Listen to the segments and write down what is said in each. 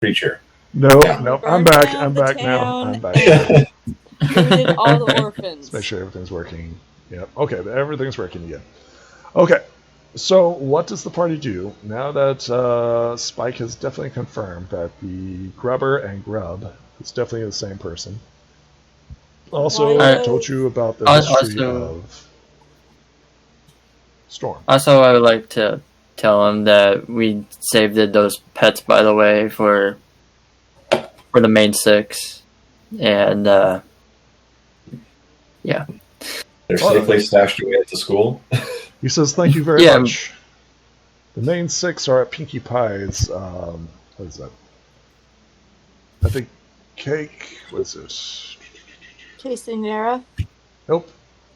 creature. No, Yeah. no, Burn I'm back. down I'm the back now. town I'm back. Looted all the orphans. Let's make sure everything's working. Yep. Okay, everything's working again. Okay. So, what does the party do now that Spike has definitely confirmed that the Grubber and Grub is definitely the same person? Also, Why told you about the I- history also- of Storm. Also, I would like to tell him that we saved those pets, by the way, for the main six, and yeah. They're safely stashed away at the school. He says, "Thank you very Yeah. much." The main six are at Pinkie Pie's. What is that? I think cake. What is this? Quinceañera. Nope.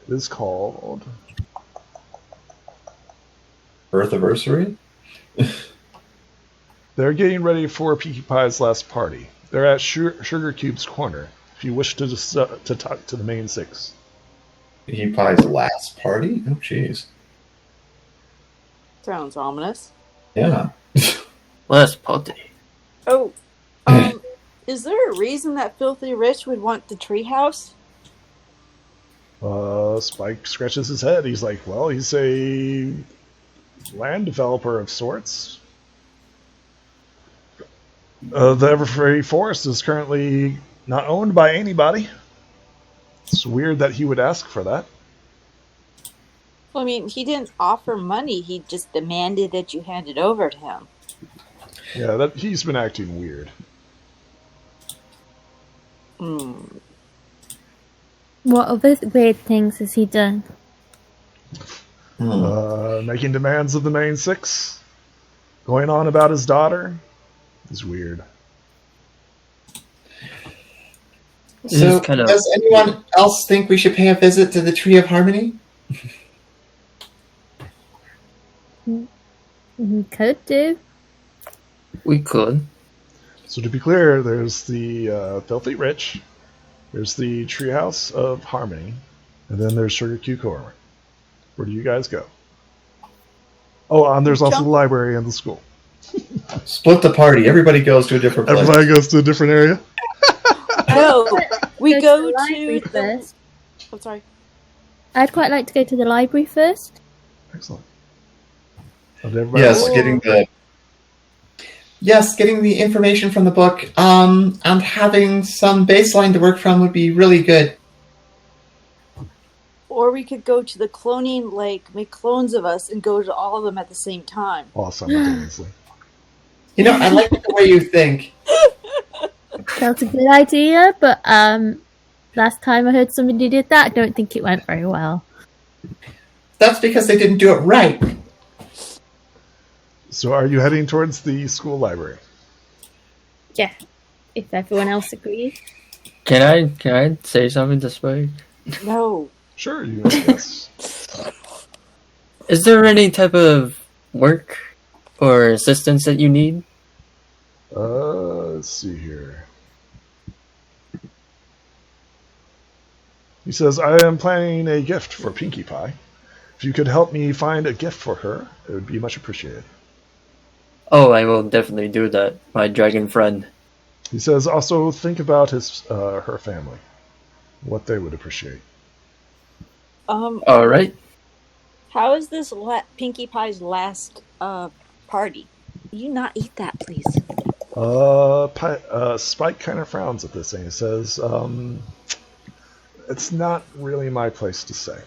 It is called. Birthiversary? They're getting ready for Pinkie Pie's last party. They're at Sugar Cube's corner. If you wish to talk to the main six. Pinkie Pie's last party? Oh, jeez. Sounds ominous. Yeah. Less potty. Oh, is there a reason that Filthy Rich would want the treehouse? Spike scratches his head. He's like, well, he's a land developer of sorts. The Everfree Forest is currently not owned by anybody. It's weird that he would ask for that. Well, I mean, he didn't offer money. He just demanded that you hand it over to him. Yeah, he's been acting weird. What other weird things has he done? Making demands of the main six. Going on about his daughter. Is weird. So, kind of does anyone else think we should pay a visit to the Tree of Harmony? We could do. We could. So to be clear, there's the Filthy Rich, there's the Treehouse of Harmony, and then there's Sugar Cube Corner. Where do you guys go? Oh, and there's also the library and the school. Split the party. Everybody goes to a different place. Everybody goes to a different area? No, we go the library to the... first. I'm sorry. I'd quite like to go to the library first. Excellent. Did everybody Yes, go? getting the information from the book, and having some baseline to work from would be really good. Or we could go to the cloning lake, make clones of us, and go to all of them at the same time. All simultaneously. You know, I like the way you think. That's a good idea, but last time I heard somebody did that, I don't think it went very well. That's because they didn't do it right. So are you heading towards the school library? Yeah, if everyone else agrees. Can I say something to Spike? No. Sure, you yes. Is there any type of work or assistance that you need? Let's see here. He says, I am planning a gift for Pinkie Pie. If you could help me find a gift for her, it would be much appreciated. Oh, I will definitely do that, my dragon friend. He says, also think about her family, what they would appreciate. All right. How is this Pinkie Pie's last party? Will you not eat that, please? Spike kind of frowns at this thing. He says, it's not really my place to say.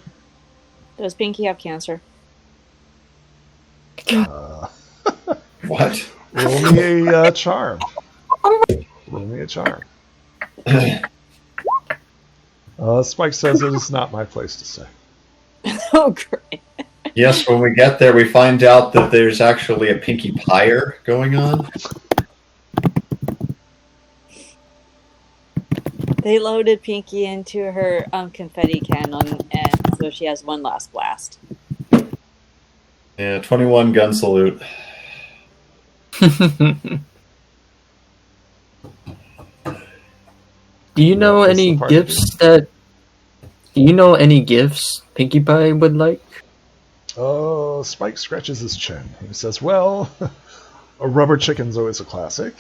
Does Pinkie have cancer? What? Roll me a charm. Roll me a charm. Spike says it is not my place to say. Oh, great. Yes, when we get there, we find out that there's actually a Pinkie Pier going on. They loaded Pinkie into her confetti cannon, and so she has one last blast. Yeah, 21 gun salute. Do you know What does any the party gifts that? Do you know any gifts Pinkie Pie would like? Spike scratches his chin. He says, well, A rubber chicken's always a classic.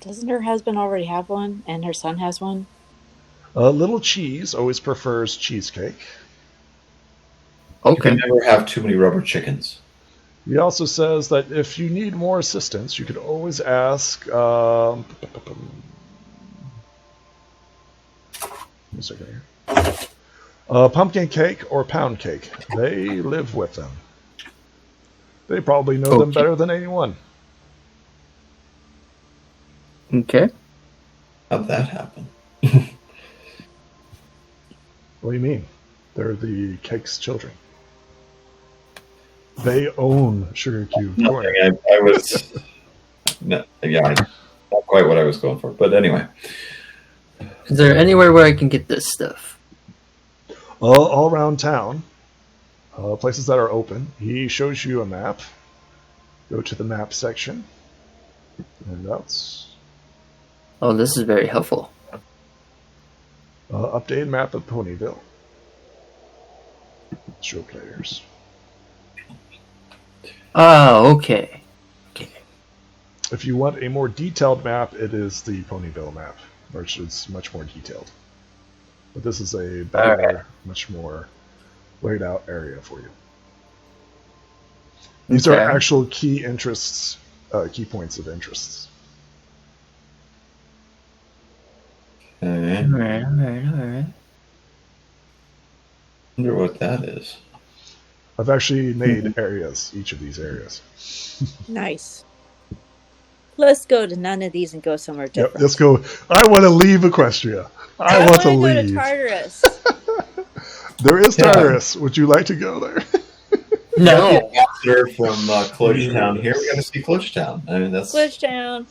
Doesn't her husband already have one, and her son has one? Little cheese always prefers cheesecake. You Okay. can never have too many rubber chickens. He also says that if you need more assistance, you could always ask. One second here. Pumpkin cake or pound cake. They live with them. They probably know them Okay. better than anyone. Okay. How'd that happen? What do you mean? They're the cake's children. They own Sugar Cube Corner. Nothing. I was. No, yeah, not quite what I was going for. But anyway. Is there anywhere where I can get this stuff? All around town, places that are open. He shows you a map. Go to the map section. And that's Oh, this is very helpful. updated map of Ponyville. Show players. Ah, okay. If you want a more detailed map, it is the Ponyville map, which is much more detailed. But this is a better, Alright. much more laid out area for you. These are Okay. actual key interests, key points of interests. Okay. Alright. Wonder what that is. I've actually made areas, each of these areas. Nice. Let's go to none of these and go somewhere Yep, different. let's go. I want to leave Equestria. I want to wanna go to leave. Tartarus. There is Yeah. Tartarus. Would you like to go there? No. Ambassador from Kludgetown here. We got to see Kludgetown. I mean, that's. Glitchtown.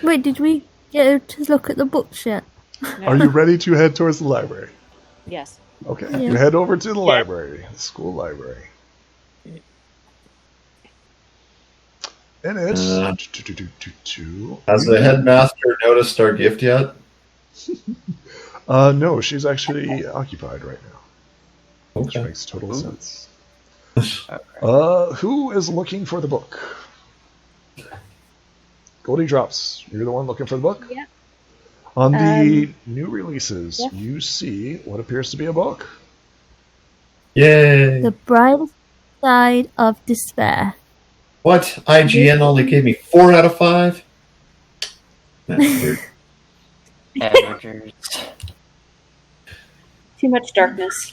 Wait, did we get to look at the books yet? No. Are you ready to head towards the library? Yes. Okay, Yeah. you head over to the library, the school library. And it's Has the headmaster noticed our gift yet? no, she's actually occupied right now, which Okay. makes total Ooh. sense. Who is looking for the book? Goldie Drops, you're the one looking for the book? Yeah. On the new releases, yeah. you see what appears to be a book. Yay! The Bright Side of Despair. What? IGN only gave me 4 out of 5? That's weird. Amateurs. Too much darkness.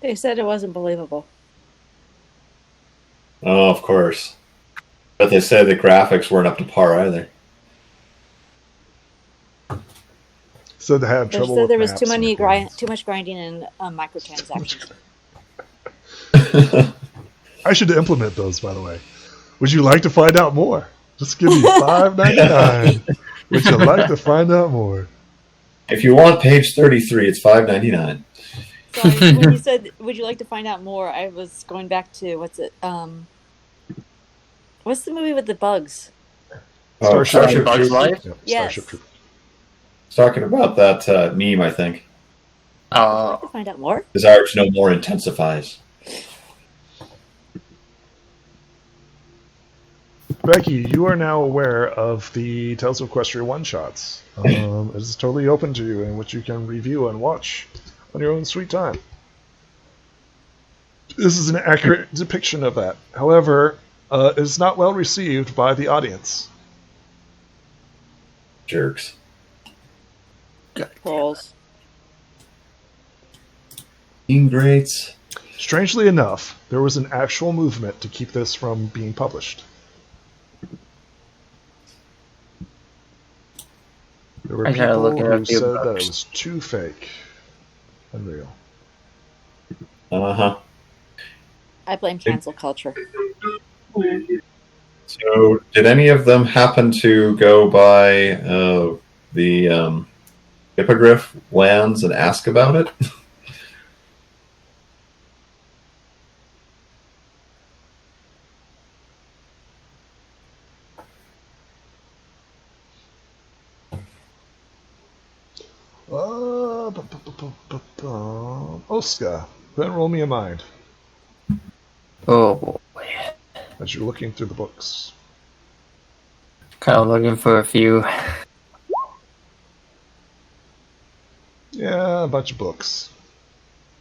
They said it wasn't believable. Oh, of course. But they said the graphics weren't up to par either. So they have They trouble said with there was maps too and many coordinates. too much grinding and microtransactions. I should implement those, by the way. Would you like to find out more? Just give me $5.99. Would you like to find out more? If you want page 33, it's $5.99. Sorry, when you said, "Would you like to find out more?" I was going back to what's the movie with the bugs? Starship Bugs Troopers. Life? Yep, Yes. Starship Troopers. Talking about that meme, I think. Would you like to find out more? Desire to know more intensifies. Becky, you are now aware of the Tales of Equestria one-shots. It is totally open to you, in which you can review and watch on your own sweet time. This is an accurate depiction of that. However, it is not well received by the audience. Jerks. Trolls. Ingrates. Strangely enough, there was an actual movement to keep this from being published. There were I tried people looking who at the said that books. it was too fake. Unreal. Uh-huh. I blame cancel culture. So, did any of them happen to go by the Hippogriff lands and ask about it? Oska, go ahead and roll me a mind Oh boy. as you're looking through the books. Kind of looking for a few. Yeah, a bunch of books.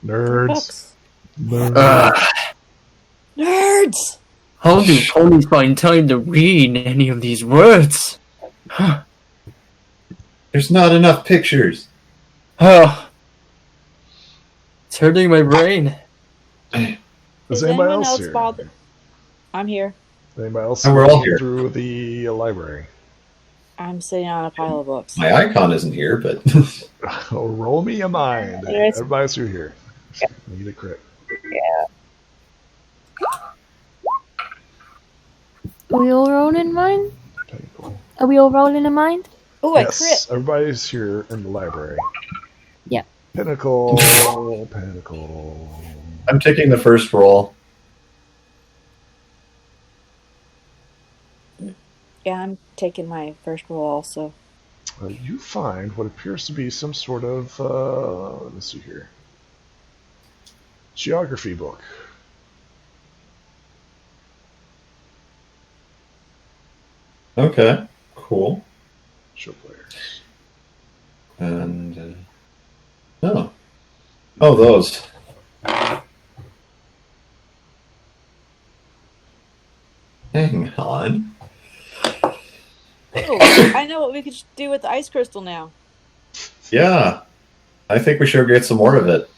Nerds. Books. Nerds. Nerds! How do ponies find time to read any of these words? There's not enough pictures. Oh, it's hurting my brain. Is Is anybody anyone else else here? bothered? I'm here. Anybody else And we're all looking here. through the library? I'm sitting on a pile of books. My icon isn't here, but Oh, roll me a mind. Yes. Everybody's through here. Need a crit. Are we all rolling mine? Pinnacle. Are we all rolling a mind? Oh, I Yes, crit. everybody's here in the library. Yep. Pinnacle. Pinnacle. I'm taking the first roll. Yeah, I'm taking my first roll also. You find what appears to be some sort of, let me see here, geography book. Okay, cool. Show players. And oh, those. Hang on. Oh, I know what we could do with the ice crystal now. Yeah, I think we should get some more of it.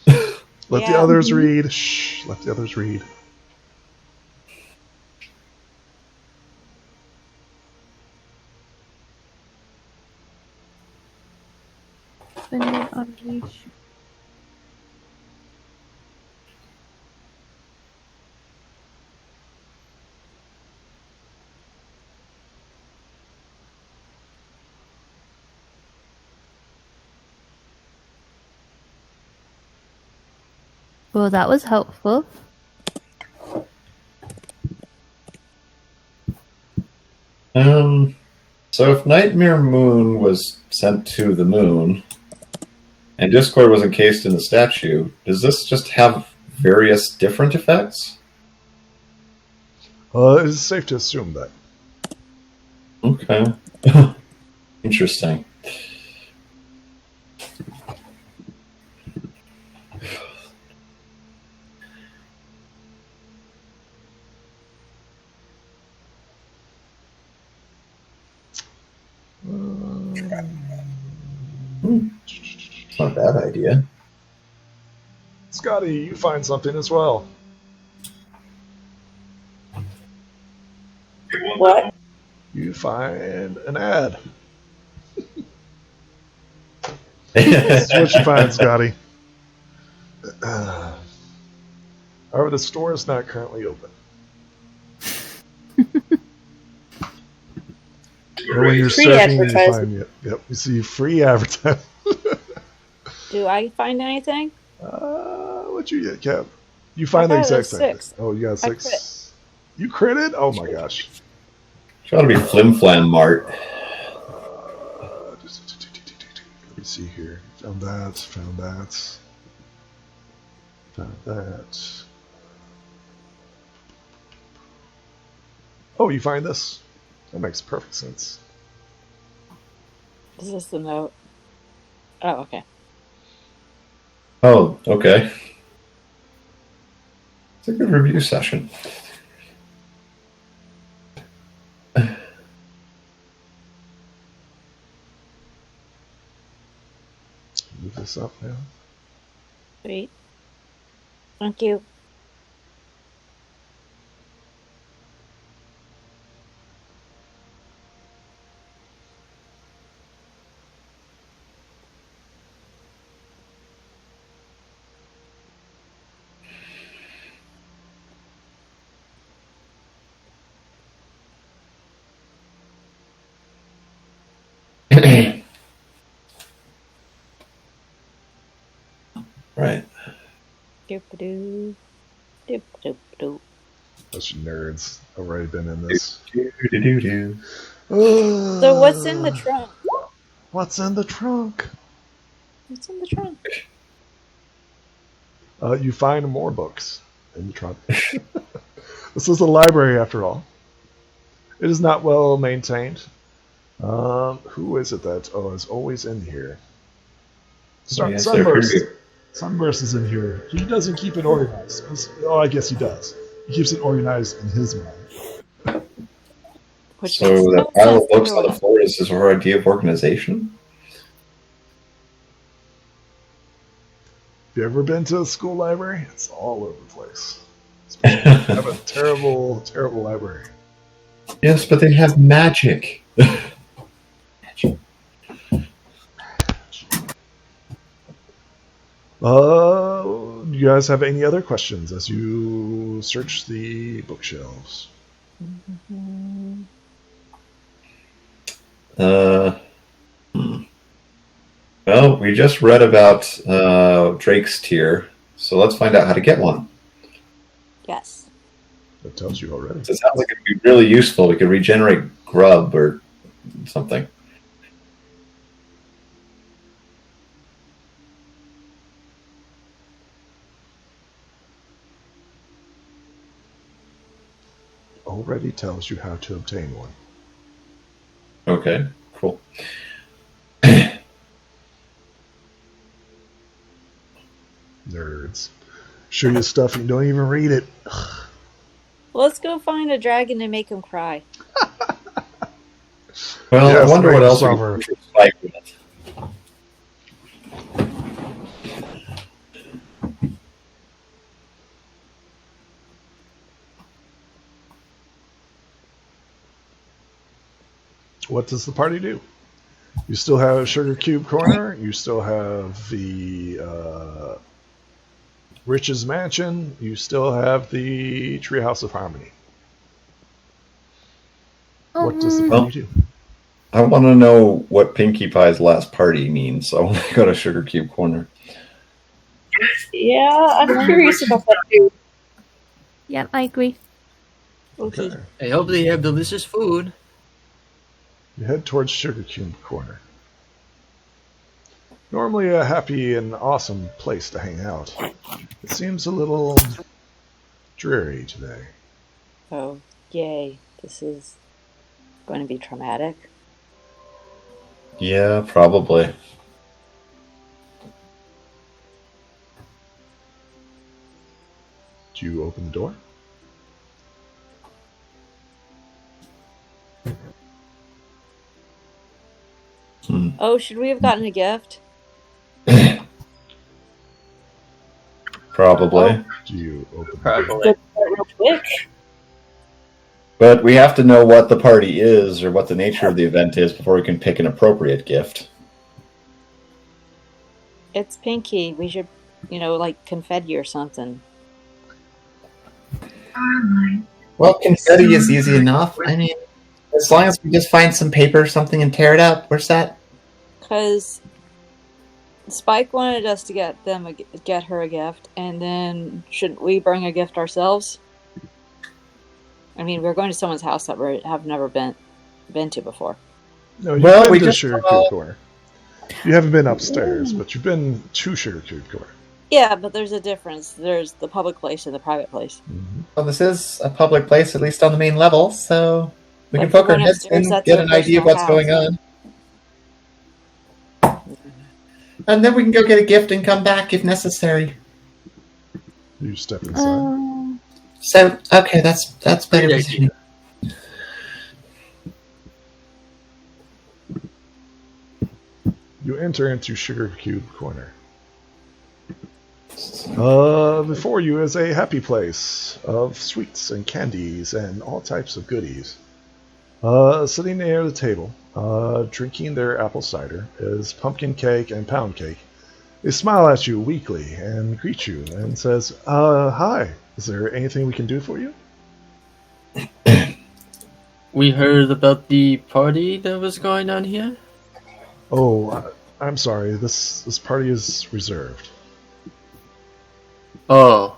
Let the Yeah. others read. Shh. Let the others read. Spend it on leash. Well, that was helpful. So if Nightmare Moon was sent to the moon, and Discord was encased in the statue, does this just have various different effects? It's safe to assume that. Okay. Interesting. Not a bad idea. Scotty, you find something as well. What? You find an ad. This is what you find, Scotty. However, the store is not currently open. Or when you're Free surfing, you advertising. find yep, you see free advertising. Do I find anything? What you get, Kev? You find the I thought it exact was same 6. thing. Oh, you got I 6. crit. You critted? Oh my gosh. It's gotta be Flim Flam Mart. Let me see here. Found that. Found that. Found that. Oh, you find this? That makes perfect sense. Is this the note? Oh, okay. Oh, okay. It's a good review session. Move this up now. Sweet. Thank you. Right. Doop-a-doo. Doop-a-doop-a-doo. Bunch of nerds. I've already been in this. Do-do-do-do. So what's in the trunk? What's in the trunk? What's in the trunk? You find more books in the trunk. This is a library, after all. It is not well maintained. Who is it that is always in here? Yes, Sunburst. they're Sunburst is in here. He doesn't keep it organized. Oh, I guess he does. He keeps it organized in his mind. Which So makes that no pile sense of books to on the us. floor is his idea of organization? Have you ever been to a school library? It's all over the place. They have a terrible, terrible library. Yes, but they have magic. Do you guys have any other questions as you search the bookshelves? Well, we just read about Drake's tier, so let's find out how to get one. Yes. That tells you already. It sounds like it'd be really useful. We could regenerate grub or something. Already tells you how to obtain one. Okay, cool. Nerds. Show you stuff and you don't even read it. Let's go find a dragon and make him cry. Well, Yes, I wonder what Raven else we Summer. can fight with. What does the party do? You still have Sugar Cube Corner. You still have the Rich's Mansion. You still have the Treehouse of Harmony. What does the party do? I want to know what Pinkie Pie's last party means, so I want to go to Sugar Cube Corner. Yeah, I'm curious about that too. Yeah, I agree. Okay. I hope they have delicious food. You head towards Sugar Cube Corner. Normally a happy and awesome place to hang out. It seems a little dreary today. Oh, yay. This is going to be traumatic. Yeah, probably. Do you open the door? Oh, should we have gotten a gift? Probably. Do you open the door? Probably. Real quick. But we have to know what the party is or what the nature of the event is before we can pick an appropriate gift. It's Pinky. We should, like confetti or something. Well, confetti is easy enough. I mean, as long as we just find some paper or something and tear it up, we're set. Because Spike wanted us to get her a gift, and then shouldn't we bring a gift ourselves? I mean, we're going to someone's house that we have never been to before. No, you've Well, been we to just Sugar saw- Cube Corner. You haven't been upstairs, but you've been to Sugar Cube Corner. Yeah, but there's a difference. There's the public place and the private place. Well, this is a public place, at least on the main level, so we can But if poke we're our going heads upstairs, in, that's get our an idea of personal what's going house. on. And then we can go get a gift and come back if necessary. You step inside. So, okay, that's better Great positioning. You enter into Sugar Cube Corner. Before you is a happy place of sweets and candies and all types of goodies. Sitting near the table, drinking their apple cider, is pumpkin cake and pound cake. They smile at you weakly and greet you and says, hi, is there anything we can do for you? We heard about the party that was going on here. Oh, I'm sorry, this party is reserved. Oh.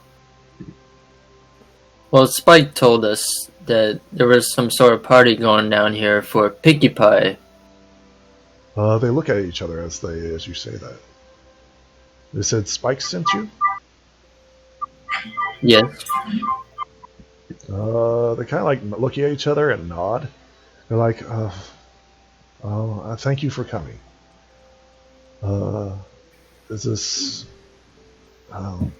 Well, Spike told us that there was some sort of party going down here for Pinkie Pie. They look at each other as you say that. They said, Spike sent you? Yes. They kind of like look at each other and nod. They're like, thank you for coming. Is this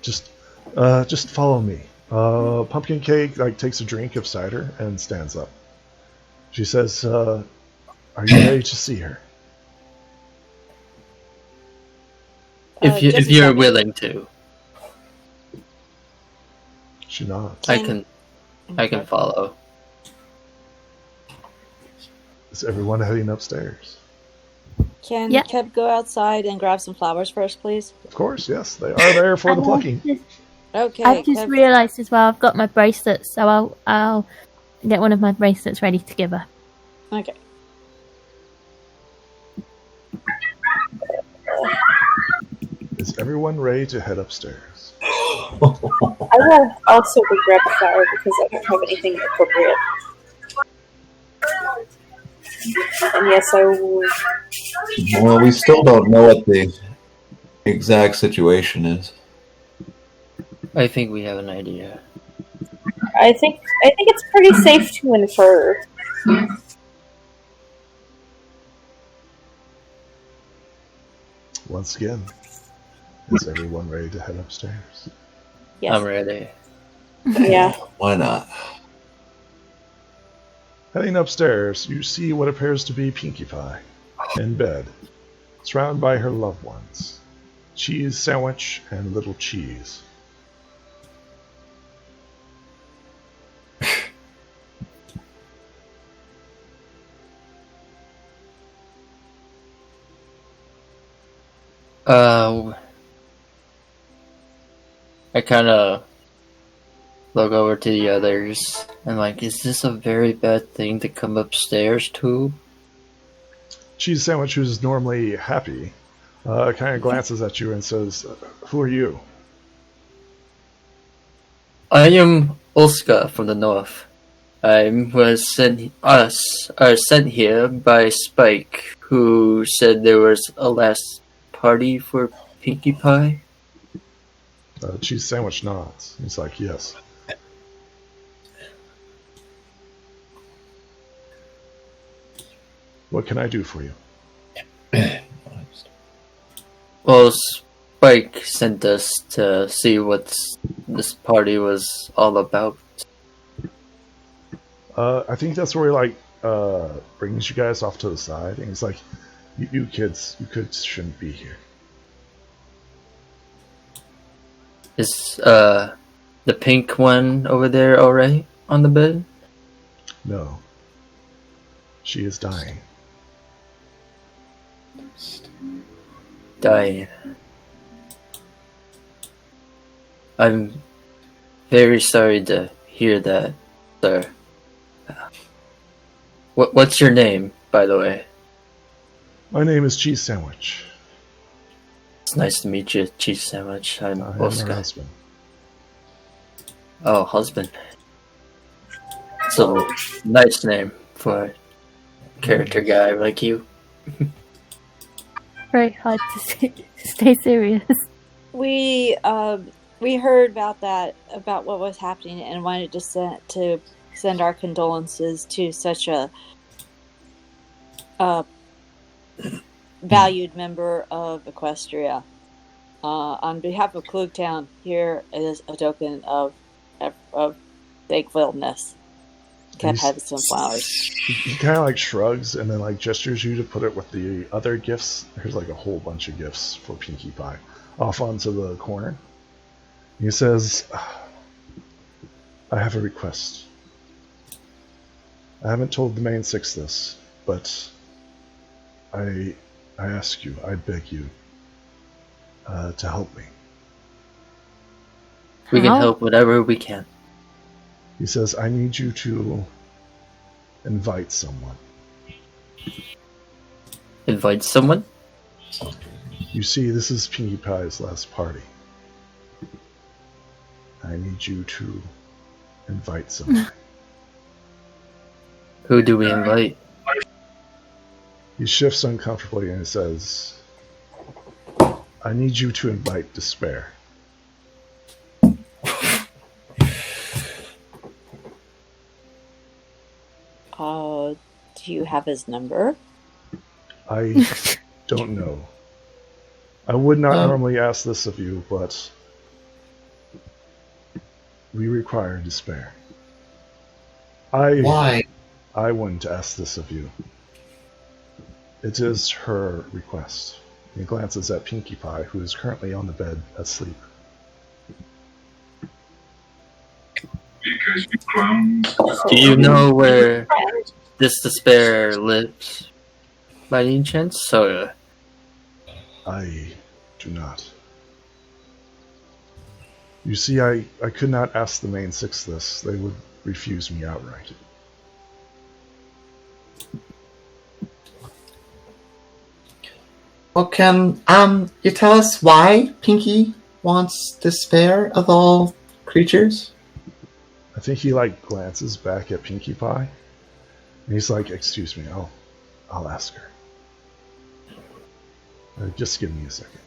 just follow me. Pumpkin Cake like takes a drink of cider and stands up. She says, "Are you ready to see her?" If Just a you're second. willing to, She nods. I can follow. Is everyone heading upstairs? Can Yeah. Keb go outside and grab some flowers first, please? Of course, yes. They are there for the plucking. Okay. I've just Kev, realised as well. I've got my bracelets, so I'll get one of my bracelets ready to give her. okay. Is everyone ready to head upstairs? I will also go grab a flower because I don't have anything appropriate. And yes, I will. Well, we still don't know what the exact situation is. I think we have an idea. I think it's pretty safe to infer. Once again, is everyone ready to head upstairs? Yes. I'm ready. Yeah. Why not? Heading upstairs, you see what appears to be Pinkie Pie in bed, surrounded by her loved ones. Cheese sandwich and little cheese. I kind of look over to the others and like, is this a very bad thing to come upstairs to? Cheese sandwich, who's normally happy, kind of glances at you and says, "Who are you?" I am Olska from the north. I was sent here by Spike, who said there was a last party for Pinkie Pie. Cheese sandwich nods. He's like, "Yes." What can I do for you? Well, Spike sent us to see what this party was all about. I think that's where he like brings you guys off to the side, and he's like, "You kids, shouldn't be here." Is the pink one over there alright on the bed? No. She is dying. Dying. I'm very sorry to hear that, sir. What's your name, by the way? My name is Cheese Sandwich. It's nice to meet you, Cheese Sandwich. I'm I am her Oscar. husband. Oh, husband. It's a nice name for a character guy like you. Very hard to stay serious. We heard about that, about what was happening, and wanted to send our condolences to such a valued member of Equestria. On behalf of Klugtown, here is a token of thankfulness. Kev had some flowers. He kind of like shrugs and then like gestures you to put it with the other gifts. There's like a whole bunch of gifts for Pinkie Pie off onto the corner. He says, "I have a request. I haven't told the main six this, but I ask you, I beg you, to help me." We can How? help whatever we can. He says, "I need you to invite someone. Invite someone? You see, this is Pinkie Pie's last party. I need you to invite someone." Who do we invite? He shifts uncomfortably and says, "I need you to invite despair." Do you have his number? I don't know. I would not Um, normally ask this of you, but we require despair. Why? I wouldn't ask this of you. It is her request. He glances at Pinkie Pie, who is currently on the bed asleep. Do you know where this despair lives? By any chance? So, I do not. You see, I could not ask the main six this. They would refuse me outright. Well, can you tell us why Pinky wants despair of all creatures? I think he glances back at Pinkie Pie, and he's like, "Excuse me, I'll ask her. Just give me a second."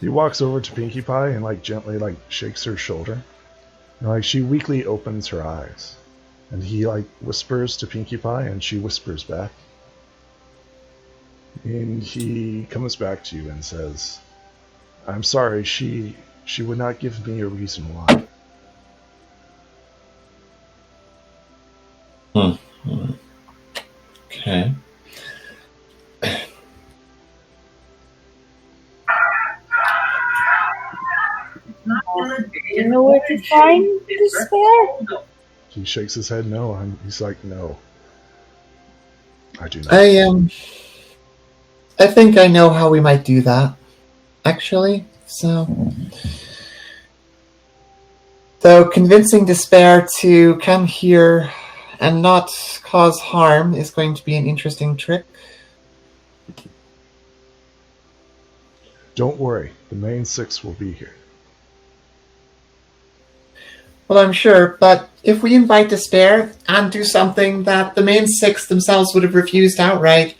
He walks over to Pinkie Pie and gently shakes her shoulder, and she weakly opens her eyes, and he whispers to Pinkie Pie, and she whispers back, and he comes back to you and says, "I'm sorry, she would not give me a reason why." Okay. Do you know where to find despair? He shakes his head no. He's like, "No, I do not." I think I know how we might do that, actually. So convincing despair to come here and not cause harm is going to be an interesting trick. Don't worry, the main six will be here. Well, I'm sure, but if we invite despair and do something that the main six themselves would have refused outright,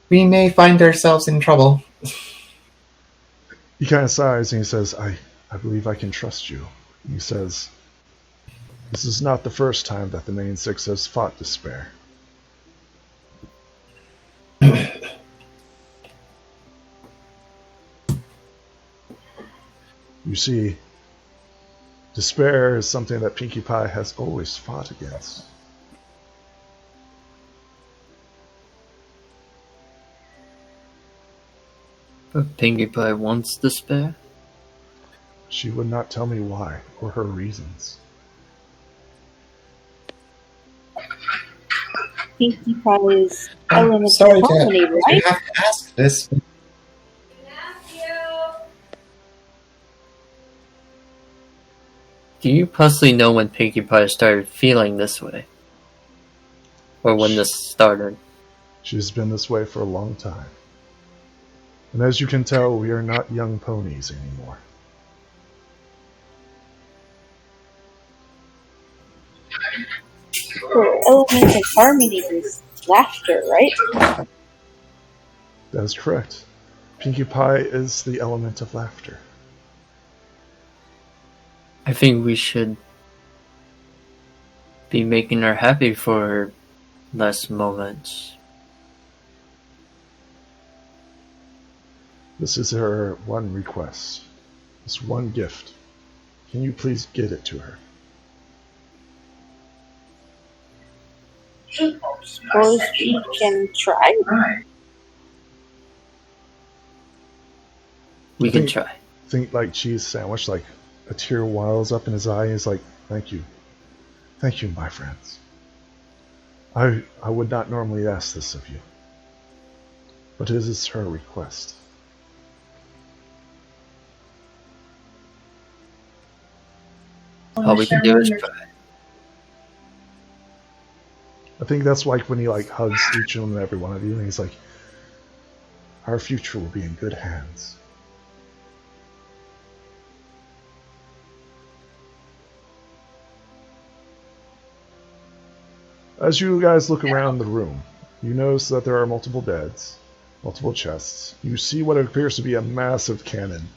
we may find ourselves in trouble. He kind of sighs and he says, I believe I can trust you." He says, "This is not the first time that the main six has fought despair. You see, despair is something that Pinkie Pie has always fought against. but Pinkie Pie wants despair? She would not tell me why or her reasons. Pinkie Pie's element Sorry of to harmony, right? have to ask this. Do you possibly know when Pinkie Pie started feeling this way? Or when this started? She's been this way for a long time. And as you can tell, we are not young ponies anymore. Her element of harmony is laughter, right? That is correct. Pinkie Pie is the element of laughter. I think we should be making her happy for her last moments. This is her one request. This one gift. Can you please get it to her? Suppose we can try. We can try. Think cheese sandwich, a tear wells up in his eye. He's like, "Thank you. Thank you, my friends. I would not normally ask this of you, but it is her request." All we can do is try. I think that's when he hugs each and every one of you, and he's like, "Our future will be in good hands." As you guys look around the room, you notice that there are multiple beds, multiple chests. You see what appears to be a massive cannon.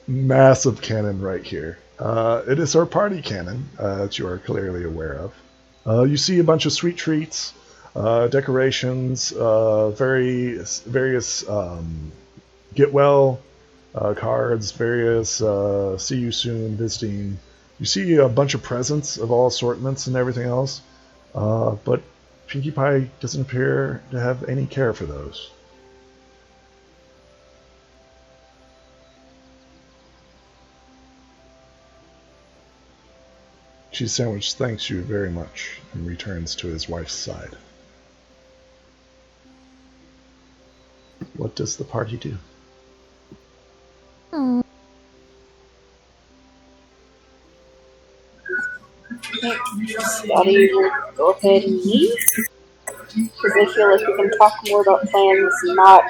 Massive cannon right here. It is our party cannon that you are clearly aware of. You see a bunch of sweet treats, decorations, various get well cards, various see you soon, visiting. You see a bunch of presents of all assortments and everything else, but Pinkie Pie doesn't appear to have any care for those. Cheese Sandwich thanks you very much and returns to his wife's side. What does the party do? Scotty will go ahead and leave. Because I feel like we can talk more about plans not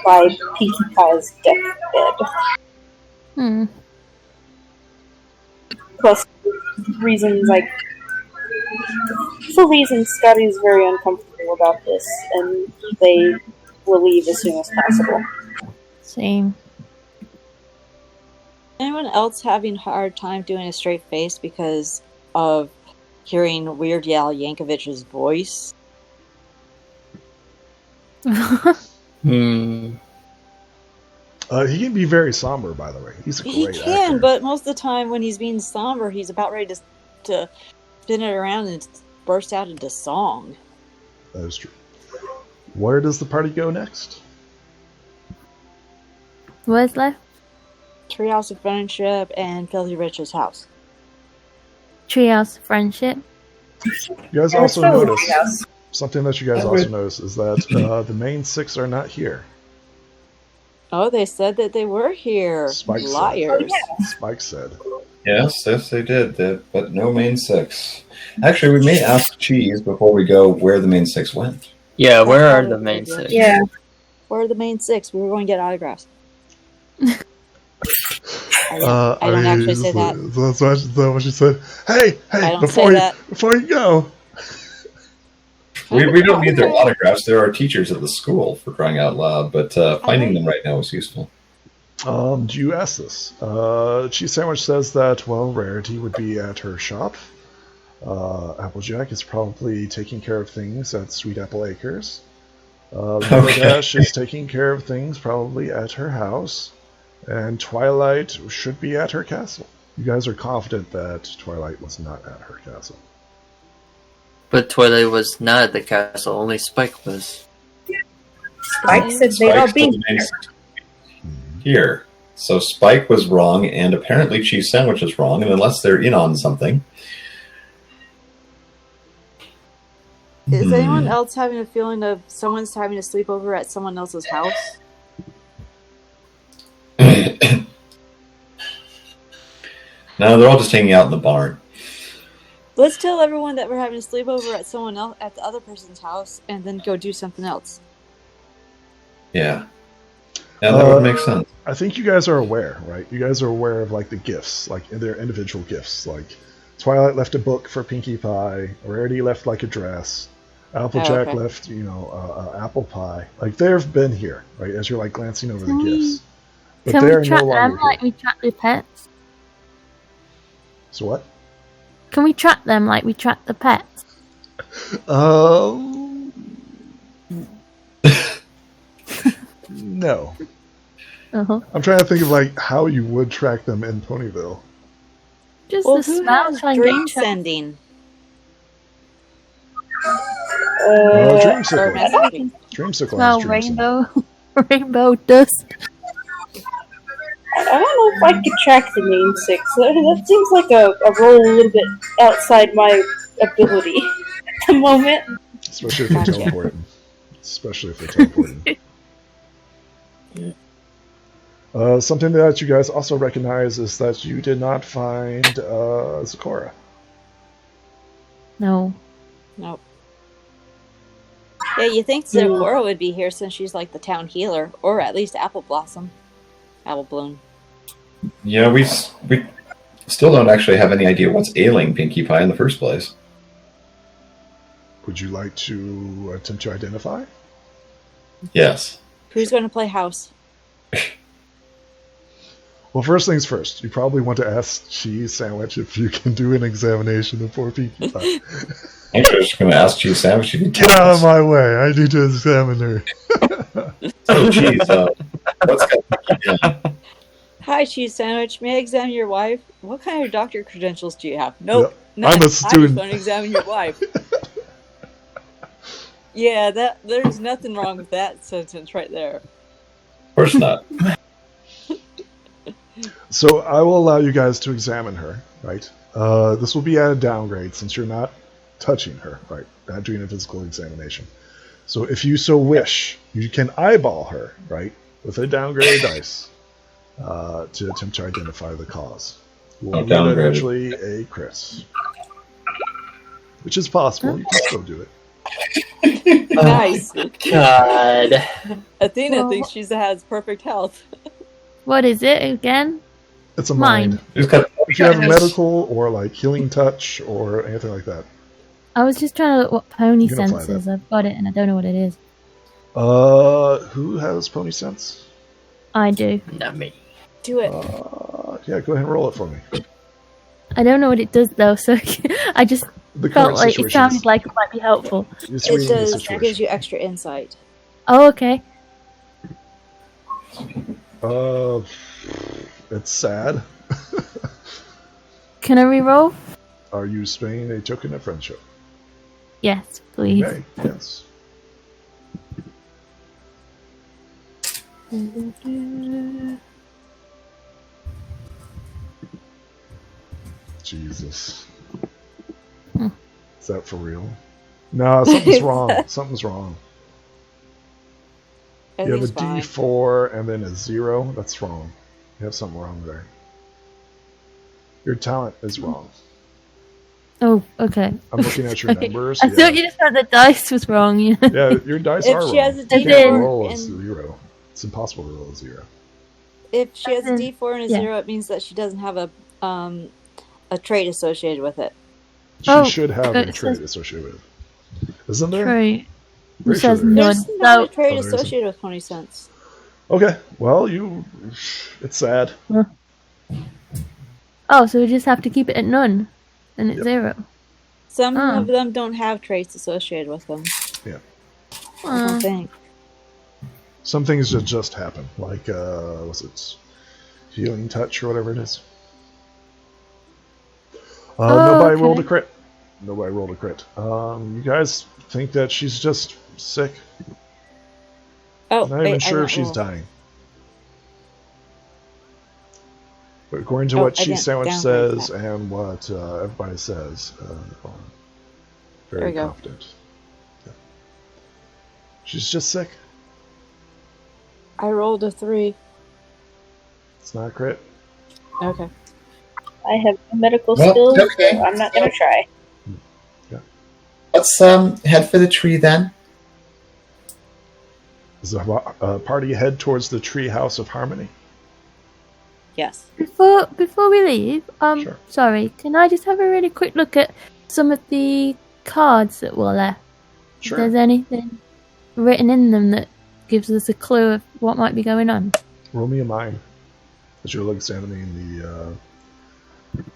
by Pinkie Pie's deathbed. Plus, for reasons Scotty's very uncomfortable about this, and they will leave as soon as possible. Same. Anyone else having a hard time doing a straight face because of hearing Weird Al Yankovic's voice? He can be very somber, by the way. He's a great He can, actor. but most of the time when he's being somber, he's about ready to spin it around and burst out into song. That is true. Where does the party go next? What's left? Treehouse of Friendship and Filthy Rich's house. Treehouse Friendship. You guys And also it's probably notice Treehouse. something that you guys also notice is that the main six are not here. Oh, they said that they were here. Spike said. Liars. Spike said. Yes, they did, but no main six. Actually, we may ask Cheese before we go where the main six went. Yeah, where are the main six? Yeah. Where are the main six? We were going to get autographs. I don't actually say that. That's what she said. Hey, I don't before say you that. before you go. We don't need their autographs. There are teachers at the school, for crying out loud, but finding them right now is useful. Do you ask this? Cheese Sandwich says that, well, Rarity would be at her shop. Applejack is probably taking care of things at Sweet Apple Acres. Dash is taking care of things probably at her house. And Twilight should be at her castle. You guys are confident that Twilight was not at her castle. But Twilight was not at the castle, only Spike was. Spike said they'd all Spike's be the main six here. So Spike was wrong, and apparently Cheese Sandwich is wrong, and unless they're in on something. Is anyone else having a feeling of someone's having a sleepover at someone else's house? No, they're all just hanging out in the barn. Let's tell everyone that we're having a sleepover at someone else at the other person's house, and then go do something else. Yeah, that would make sense. I think you guys are aware, right? You guys are aware of like the gifts, like their individual gifts. Like Twilight left a book for Pinkie Pie. Rarity left like a dress. Applejack left, apple pie. Like they've been here, right? As you're like glancing over the gifts, but Can they're we track no them longer like here. we track the pets? So what? Can we track them like we track the pets? No. Uh-huh. I'm trying to think of like how you would track them in Ponyville. Just Well, the who smell has trying dream to track. sending? Dreamsicle. Or messaging? Dreamsicle Smell has dream rainbow, rainbow dust. I don't know if I could track the main six. That seems like a role a little bit outside my ability at the moment. Especially if they're Gotcha. teleporting. Especially if they're teleporting. Something that you guys also recognize is that you did not find Zecora. No. Nope. Yeah, you think Zecora would be here since she's like the town healer, or at least Apple Blossom. Apple Bloom. Yeah, we still don't actually have any idea what's ailing Pinkie Pie in the first place. Would you like to attempt to identify? Yes. Who's going to play house? Well, first things first. You probably want to ask Cheese Sandwich if you can do an examination of poor Pinkie Pie. I'm just going to ask Cheese Sandwich. You can Get tell out of us. my way. I need to examine her. So, Cheese, what's got Pinkie down? Hi, Cheese Sandwich. May I examine your wife? What kind of doctor credentials do you have? Nope. Yep. None. I'm a I just student. want to examine your wife. Yeah, there's nothing wrong with that sentence right there. Of course not. So I will allow you guys to examine her, right? This will be at a downgrade since you're not touching her, right? Not doing a physical examination. So if you so wish, you can eyeball her, right? With a downgraded dice to attempt to identify the cause. You will get eventually a crit. Which is possible. You can still do it. Nice. God. Athena Well, thinks she has perfect health. What is it again? It's a Mind. mind. Who's got If you have medical or like healing touch or anything like that. I was just trying to look what pony You can apply sense is. that. I've got it and I don't know what it is. Who has pony sense? I do. Not me. Do it. Yeah, go ahead and roll it for me. I don't know what it does though, so I just The felt current like it situation. sounded like it might be helpful. It's It reading the does. It situation. gives you extra insight. Oh, okay. It's sad. Can I re-roll? Are you spending a token of friendship? Yes, please. Okay, yes. Jesus. Hmm. Is that for real? No, something's wrong. Something's wrong. You have a Everything's fine. D4 and then a 0. That's wrong. You have something wrong there. Your talent is wrong. Oh, okay. I'm looking at your numbers. I thought you just meant the dice was wrong. Yeah. Yeah, your dice If are she wrong. has a You D4 can't roll a and- 0. It's impossible to roll a 0. If she has a As in- D4 and a yeah. 0, it means that she doesn't have a trait associated with it. She Oh, should have but a it trait says- associated with it. Isn't there? True. It Pretty says sure there none. is. There's not a So, trait there isn't. associated with 20 cents. Okay, well, it's sad. oh, so we just have to keep it at none, and it's Yep. 0. Some Oh. of them don't have traits associated with them. Yeah. I don't think. Some things just happen, like, was it healing touch or whatever it is? Nobody okay. rolled a crit. Nobody rolled a crit. You guys think that she's just sick? Oh, Not wait, even sure I if she's didn't roll. dying. But according to Oh, what I Cheese didn't Sandwich downgrade says and what everybody says, There very we go. confident. Yeah. She's just sick. I rolled a 3. It's not a crit. Okay. I have no medical Well, skills, okay. so I'm not going to try. Let's head for the tree then. Does the party head towards the Tree House of Harmony? Yes. Before we leave, Sure. sorry, can I just have a really quick look at some of the cards that were left? If Sure. there's anything written in them that gives us a clue of what might be going on. Roll me a mind as you're examining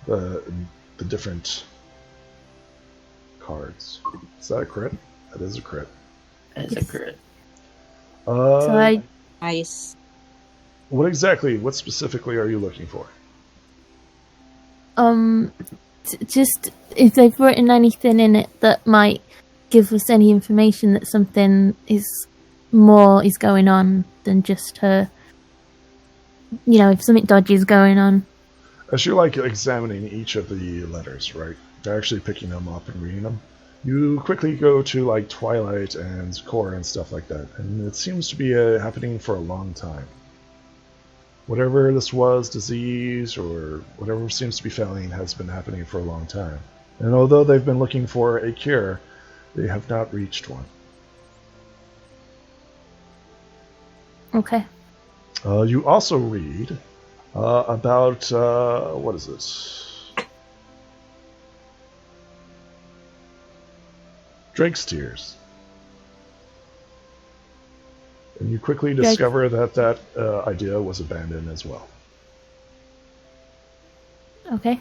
the different cards. Is that a crit? That is a crit. As a crit. So I Nice. What specifically are you looking for? just if they've written anything in it that might give us any information that something is going on than just her. You know, if something dodgy is going on. As you're like examining each of the letters, right? You're actually picking them up and reading them. You quickly go to like Twilight and Core and stuff like that, and it seems to be happening for a long time. Whatever this was, disease or whatever seems to be failing, has been happening for a long time. And although they've been looking for a cure, they have not reached one. Okay. You also read about what is this? Drake's Tears. And you quickly discover that idea was abandoned as well. Okay.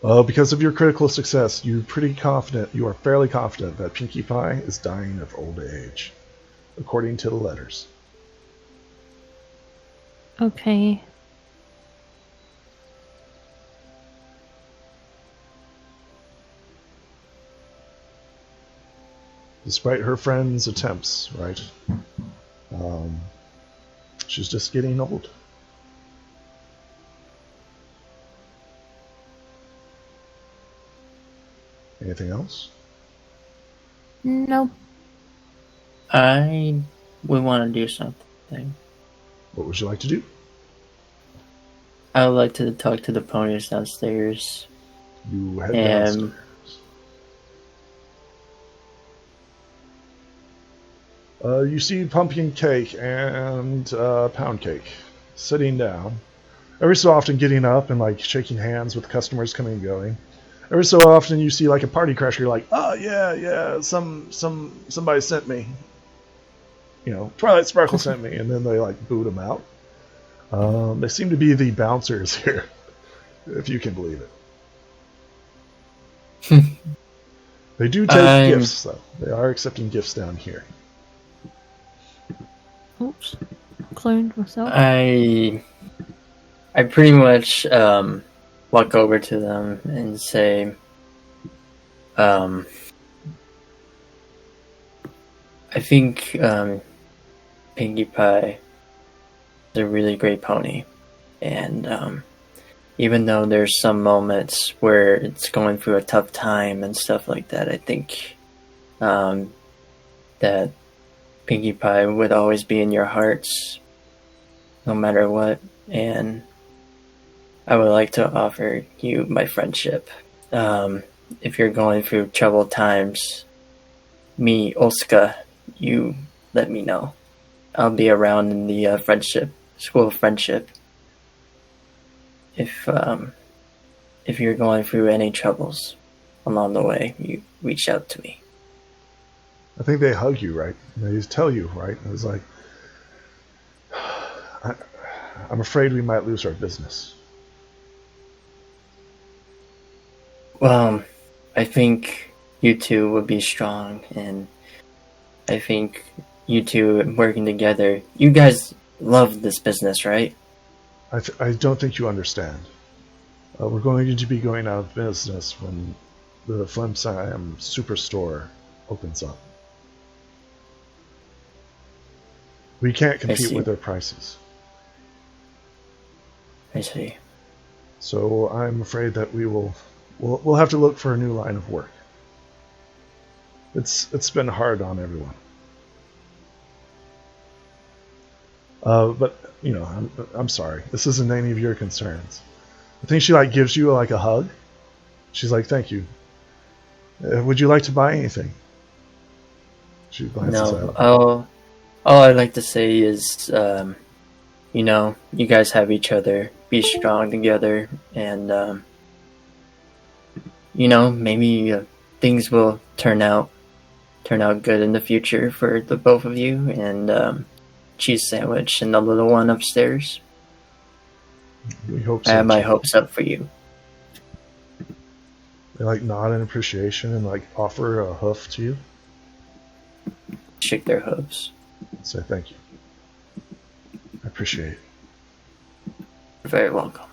Because of your critical success, you are fairly confident that Pinkie Pie is dying of old age, according to the letters. Okay. Despite her friends' attempts, right? She's just getting old. Anything else? No. I would want to do something. What would you like to do? I would like to talk to the ponies downstairs. You head And downstairs. You see pumpkin cake and pound cake sitting down. Every so often getting up and like shaking hands with customers coming and going. Every so often you see like a party crasher, you're like, oh yeah, somebody sent me. You know, Twilight Sparkle sent me, and then they like boot them out. They seem to be the bouncers here, if you can believe it. They do take gifts, though. They are accepting gifts down here. Oops. Cloned myself. I pretty much walk over to them and say, I think Pinkie Pie is a really great pony, and even though there's some moments where it's going through a tough time and stuff like that, I think that Pinkie Pie would always be in your hearts, no matter what, and I would like to offer you my friendship. If you're going through troubled times, me, Olska, you let me know. I'll be around in the school of friendship. If you're going through any troubles along the way, you reach out to me. I think they hug you, right? They tell you, right? It's like, I'm afraid we might lose our business. Well, I think you two would be strong, and I think you two working together, you guys love this business, right? I don't think you understand. We're going to be going out of business when the Flemsheim Superstore opens up. We can't compete with their prices. I see. So I'm afraid that we'll have to look for a new line of work. It's been hard on everyone. But you know, I'm sorry. This isn't any of your concerns. I think she like gives you like a hug. She's like, "Thank you. Would you like to buy anything?" She glances out. All I'd like to say is, you know, you guys have each other. Be strong together, and you know, maybe things will turn out good in the future for the both of you. And cheese sandwich and the little one upstairs. We hope so. I have my hopes up for you. They like nod in appreciation and like offer a hoof to you. Shake their hooves. Say thank you. I appreciate it. You're very welcome.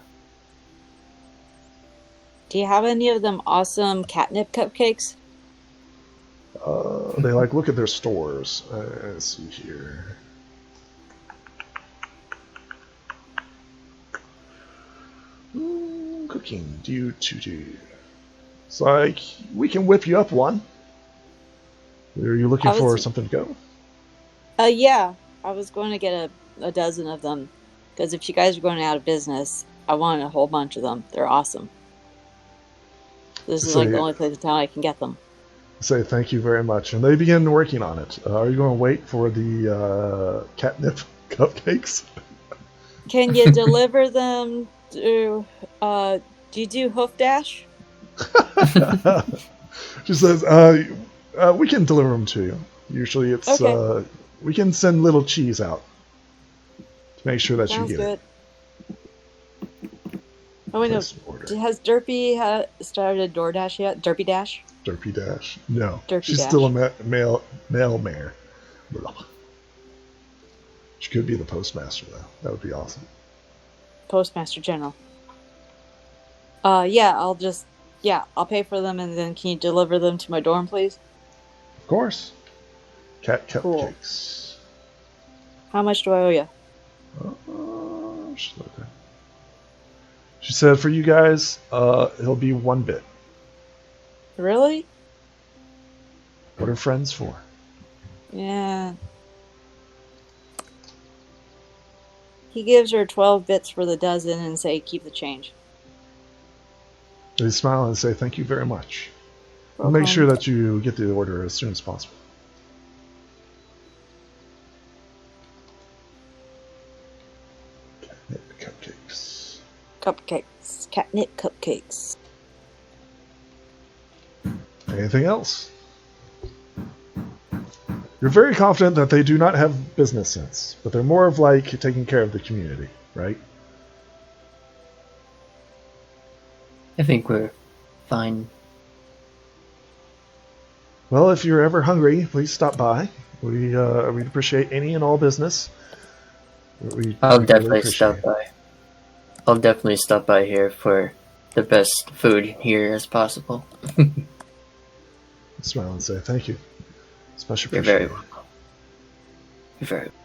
Do you have any of them awesome catnip cupcakes? They like look at their stores. Let's see here. Cooking due to do. It's like we can whip you up one. Are you looking for something to go? Yeah. I was going to get a dozen of them. Because if you guys are going out of business, I want a whole bunch of them. They're awesome. This is like the only place in town I can get them. Say thank you very much. And they begin working on it. Are you going to wait for the catnip cupcakes? Can you deliver them to... do you do Hoof Dash? She says, we can deliver them to you. Usually it's... Okay. We can send little cheese out to make sure that Sounds you get good. it. Oh, wait, no. Place an order. Has Derpy started DoorDash yet? Derpy Dash? Derpy Dash? No. Derpy She's Dash. still a mail mare. Blah. She could be the postmaster, though. That would be awesome. Postmaster General. Yeah, I'll pay for them, and then can you deliver them to my dorm, please? Of course. Cat Cool. cupcakes. How much do I owe you? She said for you guys, it'll be 1 bit. Really? What are friends for? Yeah. He gives her 12 bits for the dozen and say, keep the change. They smile and say, thank you very much. I'll Welcome. make sure that you get the order as soon as possible. Catnip cupcakes. Cupcakes. Catnip cupcakes. Anything else? You're very confident that they do not have business sense, but they're more of like taking care of the community, right? I think we're fine. Well, if you're ever hungry, please stop by. We'd appreciate any and all business. I'll definitely stop by. I'll definitely stop by here for the best food here as possible. Smile and say thank you. Especially You're appreciated. very welcome. You're very welcome.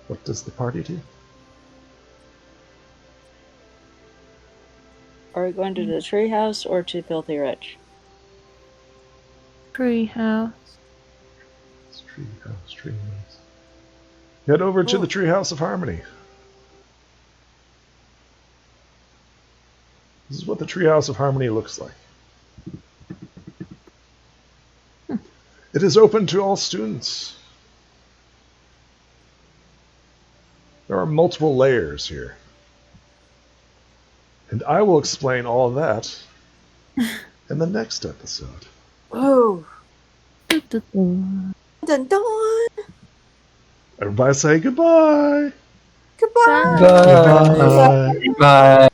What does the party do? Are we going to the treehouse or to Filthy Rich? Treehouse. It's treehouse. Head over to Cool. the Treehouse of Harmony. This is what the Treehouse of Harmony looks like. It is open to all students. There are multiple layers here. And I will explain all of that in the next episode. Whoa. Dun-dun-dun. Dun dun. Everybody say goodbye. Goodbye. Bye. Goodbye. Bye.